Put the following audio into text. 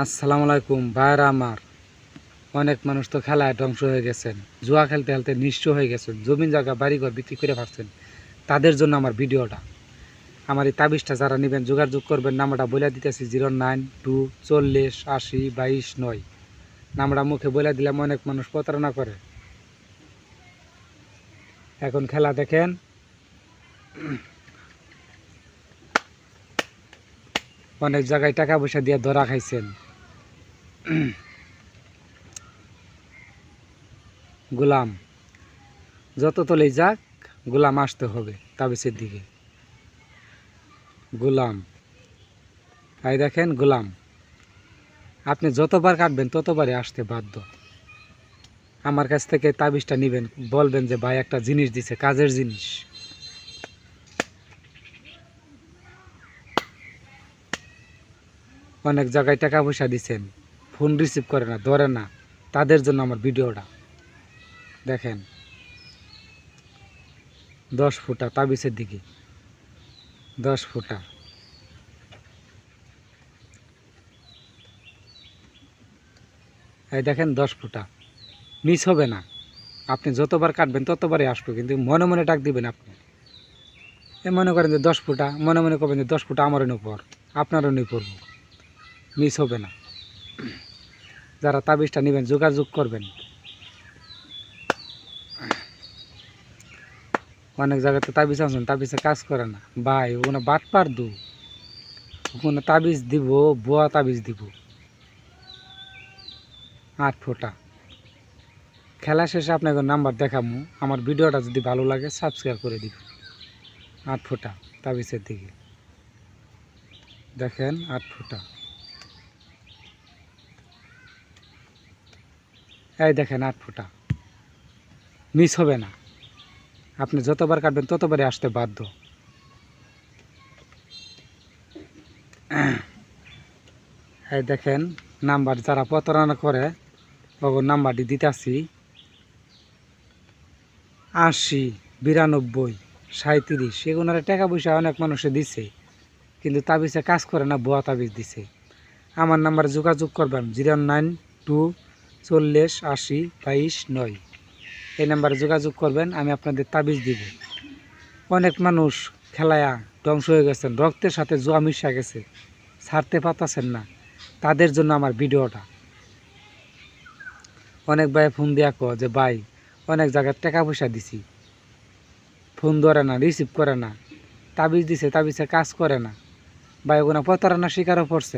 আসসালামু আলাইকুম ভাইরা আমার। অনেক মানুষ তো খেলায় ধ্বংস হয়ে গেছেন, জুয়া খেলতে খেলতে নিঃস্ব হয়ে গেছেন, জমিন জায়গা বাড়িঘর বিক্রি করে পারছেন। তাদের জন্য আমার ভিডিওটা। আমার এই তাবিজটা যারা নেবেন যোগাযোগ করবেন, নাম্বারটা বলে দিতেছি 09240802229। নাম্বারটা মুখে বলে দিলাম, অনেক মানুষ প্রতারণা করে। এখন খেলা দেখেন, অনেক জায়গায় টাকা পয়সা দিয়ে ধরা খাইছেন। গোলাম যত তলেই যাক, গোলাম আসতে হবে তাবিজের দিকে। গোলাম, এই দেখেন গোলাম, আপনি যতবার কাটবেন ততবারই আসতে বাধ্য। আমার কাছ থেকে তাবিজটা নেবেন, বলবেন যে ভাই একটা জিনিস দিছে, কাজের জিনিস। অনেক জায়গায় টাকা পয়সা দিছেন, ফোন রিসিভ করে না, ধরে না, তাদের জন্য আমার ভিডিওটা দেখেন। 10 ফুটা তাবিজের দিকে, 10 ফুটা। এই দেখেন 10 ফুটা, মিস হবে না। আপনি যতবার কাটবেন ততবারই আসবে, কিন্তু মনে মনে ডাক দিবেন আপনি। এ মনে করেন যে 10 ফুটা, মনে মনে করবেন যে 10 ফুটা আমারও নিয়ে পর, আপনারও নিয়ে পড়বো, মিস হবে না। যারা তাবিজটা নেবেন যোগাযোগ করবেন। অনেক জায়গাতে তাবিজ আনছেন, তাবিজে কাজ করে না ভাই, ওখানে বাটপার দু, ওখানে তাবিজ দিব, বুয়া তাবিজ দিব। 8 ফুটা। খেলা শেষে আপনাকে নাম্বার দেখাবো, আমার ভিডিওটা যদি ভালো লাগে সাবস্ক্রাইব করে দিবেন। 8 ফুটা তাবিজের দিকে দেখেন, 8 ফুটা। এই দেখেন 8 ফুটা, মিস হবে না। আপনি যতবার কাটবেন ততবারই আসতে বাধ্য। এই দেখেন নাম্বার, যারা প্রতারণা করে ওর নাম্বারটি দিতেছি, 80 92 37। এগুলোর টাকা পয়সা অনেক মানুষে দিছে, কিন্তু তাবিজে কাজ করে না, ভুয়া তাবিজ দিছে। আমার নাম্বারে যোগাযোগ করবেন 09240802229। এই নাম্বারে যোগাযোগ করবেন, আমি আপনাদের তাবিজ দিব। অনেক মানুষ খেলায়া ধ্বংস হয়ে গেছেন, রক্তের সাথে জুয়া মিশা গেছে, ছাড়তে পারতেছেন না। তাদের জন্য আমার ভিডিওটা। অনেক ভাই ফোন দিয়া কো যে ভাই অনেক জায়গায় টাকা পয়সা দিছি, ফোন ধরে না, রিসিভ করে না, তাবিজ দিছে, তাবিজে কাজ করে না। ভাই ওখানে প্রতারণার শিকারও পড়ছে।